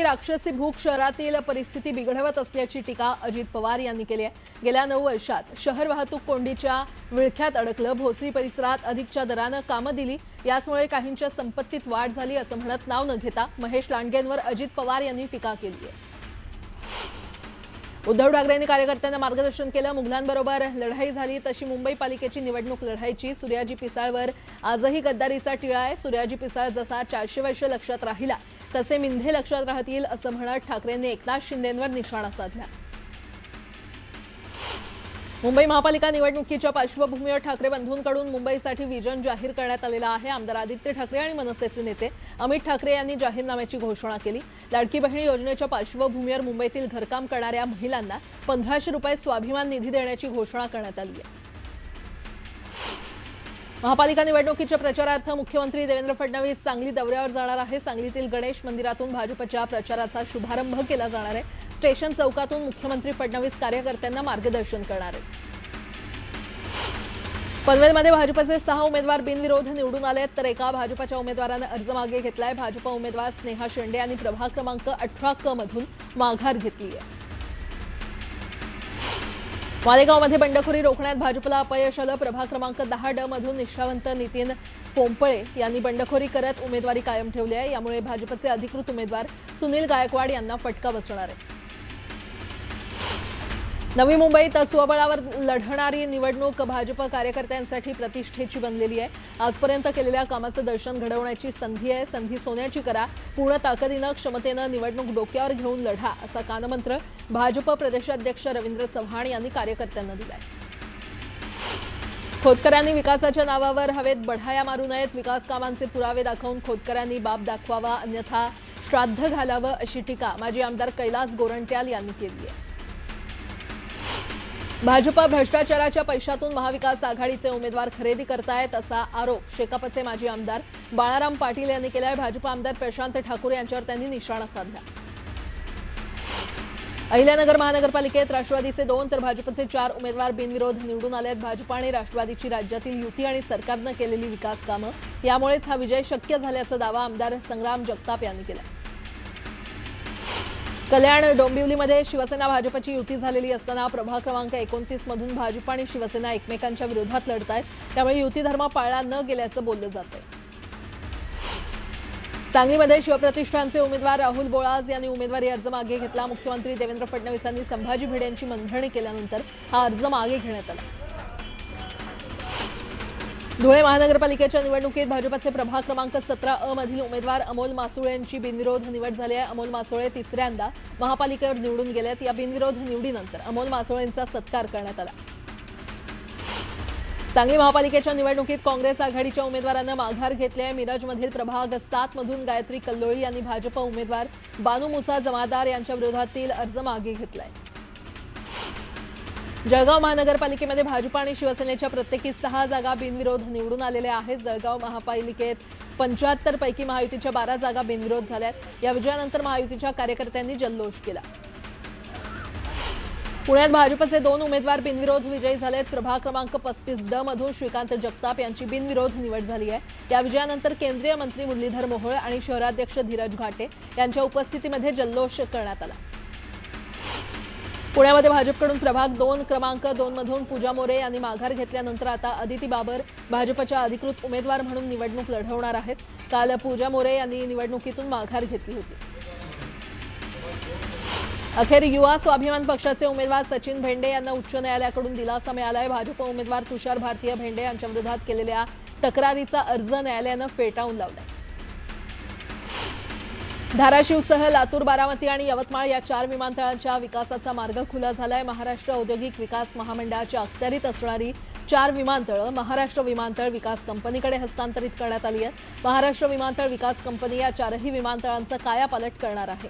राक्षसी भूक शहरातील परिस्थिती बिघडवत असल्याची टीका अजित पवार यांनी केली आहे। गेल्या 9 वर्षात शहर वाहतूक कोंडीच्या विळख्यात अडकलं, भोसरी परिसरात अधिकच्या दरानं कामं दिली, याचमुळे काहींच्या संपत्तीत वाढ झाली असं म्हणत नाव न घेता महेश लांडगेंवर अजित पवार यांनी टीका केली आहे। उद्धव ठाकरेंनी कार्यकर्त्यांना मार्गदर्शन केलं, मुघलांबरोबर लढाई झाली तशी मुंबई पालिकेची निवडणूक लढायची। सूर्याजी पिसाळवर आजही गद्दारीचा टिळा आहे। सूर्याजी पिसाळ जसा 400 वर्ष लक्षात राहिला तसे मिंधे लक्षात राहतील असं म्हणत ठाकरेंनी एकनाथ शिंदेंवर निशाणा साधला। मुंबई महापालिका निवडणुकीच्या पार्श्वभूमीवर ठाकरे बंधूंकडून मुंबईसाठी विजन जाहीर करण्यात आलेला आहे। आमदार आदित्य ठाकरे आणि मनसेचे नेते अमित ठाकरे यांनी जाहीरनाम्याची घोषणा केली। लाडकी बहीण योजनेच्या पार्श्वभूमीवर मुंबईतील घरकाम करणाऱ्या महिलांना 1500 रुपये स्वाभिमान निधी देण्याची घोषणा करण्यात आली आहे। महापालिका निवडणुकीच्या प्रचारार्थ मुख्यमंत्री देवेंद्र फडणवीस सांगली दौऱ्यावर जाणार आहे। सांगलीतील गणेश मंदिरातून भाजपच्या प्रचाराचा शुभारंभ केला जाणार आहे। स्टेशन चौकातून मुख्यमंत्री फडणवीस कार्यकर्त्यांना मार्गदर्शन करणार आहेत। पनवेलमध्ये भाजपचे 6 उमेदवार बिनविरोध निवडून आलेत, तर एका भाजपच्या उमेदवाराने अर्ज मागे घेतलाय। भाजप उमेदवार स्नेहा शेंडे यांनी प्रभाग क्रमांक 18 क मधून माघार घेतली आहे। मालेगावमध्ये बंडखोरी रोखण्यात भाजपला अपयश आलं। प्रभाग क्रमांक 10 ड मधून निष्ठावंत नितीन फोंपळे यांनी बंडखोरी करत उमेदवारी कायम ठेवली आहे। यामुळे भाजपचे अधिकृत उमेदवार सुनील गायकवाड यांना फटका बसणार आहे। नवी मुंबईत स्वबळावर लढणारी निवडणूक भाजप कार्यकर्त्यांसाठी प्रतिष्ठेची बनलेली आहे। आजपर्यंत केलेल्या कामाचं दर्शन घडवण्याची संधी आहे। संधी सोन्याची करा, पूर्ण ताकदीनं क्षमतेनं निवडणूक डोक्यावर घेऊन लढा असा कानमंत्र भाजप प्रदेशाध्यक्ष रवींद्र चव्हाण यांनी कार्यकर्त्यांना दिलाय। खोतकरांनी विकासाच्या नावावर हवेत बढाया मारू नयेत। विकास कामांचे पुरावे दाखवून खोतकरांनी बाप दाखवावा, अन्यथा श्राद्ध घालावं अशी टीका माजी आमदार कैलास गोरंट्याल यांनी केली आहे। भाजप भ्रष्टाचाराच्या पैशातून महाविकास आघाडीचे उमेदवार खरेदी करतायत असा आरोप शेकापचे माजी आमदार बाळाराम पाटील यांनी केलाय। भाजप आमदार प्रशांत ठाकूर यांच्यावर त्यांनी निशाणा साधला। अहिल्यानगर महानगरपालिकेत राष्ट्रवादीचे 2 तर भाजपचे 4 उमेदवार बिनविरोध निवडून आलेत। भाजप आणि राष्ट्रवादीची राज्यातील युती आणि सरकारनं केलेली विकास कामं यामुळेच हा विजय शक्य झाल्याचा दावा आमदार संग्राम जगताप यांनी केला। कल्याण डोंबिवलीमध्ये शिवसेना भाजपची युती झालेली असताना प्रभाग क्रमांक 29 मधून भाजप आणि शिवसेना एकमेकांच्या विरोधात लढतायत, त्यामुळे युती धर्म पाळला न गेल्याचं बोललं जातंय। सांगलीमध्ये शिवप्रतिष्ठानचे उमेदवार राहुल बोळाज यांनी उमेदवारी अर्ज मागे घेतला। मुख्यमंत्री देवेंद्र फडणवीसांनी संभाजी भिडेंची मनधरणी केल्यानंतर हा अर्ज मागे घेण्यात आला। धुळे महानगरपालिकेच्या निवडणुकीत भाजपचे प्रभाग क्रमांक 17 अ मधील उमेदवार अमोल मासुळे यांची बिनविरोध निवड झाली आहे। अमोल मासुळे तिसऱ्यांदा महापालिकेवर निवडून गेलेत। या बिनविरोध निवडीनंतर अमोल मासुळेंचा सत्कार करण्यात आला। सांगली महापालिकेच्या निवडणुकीत काँग्रेस आघाडीच्या उमेदवारांना माघार घेतली आहे। मिरजमधील प्रभाग 7 मधून गायत्री कल्लोळी यांनी भाजप उमेदवार बानू मुसा जमादार यांच्या विरोधातील अर्ज मागे घेतलाय। जळगाव महानगरपालिकेमध्ये भाजप आणि शिवसेनेच्या प्रत्येकी 6 जागा बिनविरोध निवडून आलेल्या आहेत। जळगाव महापालिकेत 75 पैकी महायुतीच्या 12 जागा बिनविरोध झाल्यात। या विजयानंतर महायुतीच्या कार्यकर्त्यांनी जल्लोष केला। पुण्यात भाजपचे 2 उमेदवार बिनविरोध विजयी झालेत। प्रभाग क्रमांक 35 ड मधून श्रीकांत जगताप यांची बिनविरोध निवड झाली आहे। या विजयानंतर केंद्रीय मंत्री मुरलीधर मोहोळ आणि शहराध्यक्ष धीरज घाटे यांच्या उपस्थितीमध्ये जल्लोष करण्यात आला। पुण्यामध्ये भाजपकडून प्रभाग 2 क्रमांक 2 मधून पूजा मोरे यांनी माघार घेतल्यानंतर आता अदिती बाबर भाजपच्या अधिकृत उमेदवार म्हणून निवडणूक लढवणार आहेत। काल पूजा मोरे यांनी निवडणुकीतून माघार घेतली होती। अखेर युवा स्वाभिमान पक्षाचे उमेदवार सचिन भेंडे यांना उच्च न्यायालयाकडून दिलासा मिळालाय। भाजप उमेदवार तुषार भारतीय भेंडे यांच्या विरोधात केलेल्या तक्रारीचा अर्ज न्यायालयानं फेटाळून लावलाय। धाराशिवसह लातूर, बारामती आणि यवतमाळ या 4 विमानतळांच्या विकासाचा मार्ग खुला झालाय। महाराष्ट्र औद्योगिक विकास महामंडळाच्या अखत्यारीत असणारी 4 विमानतळं महाराष्ट्र विमानतळ विकास कंपनीकडे हस्तांतरित करण्यात आली आहेत। महाराष्ट्र विमानतळ विकास कंपनी या 4ही विमानतळांचा कायापालट करणार आहे।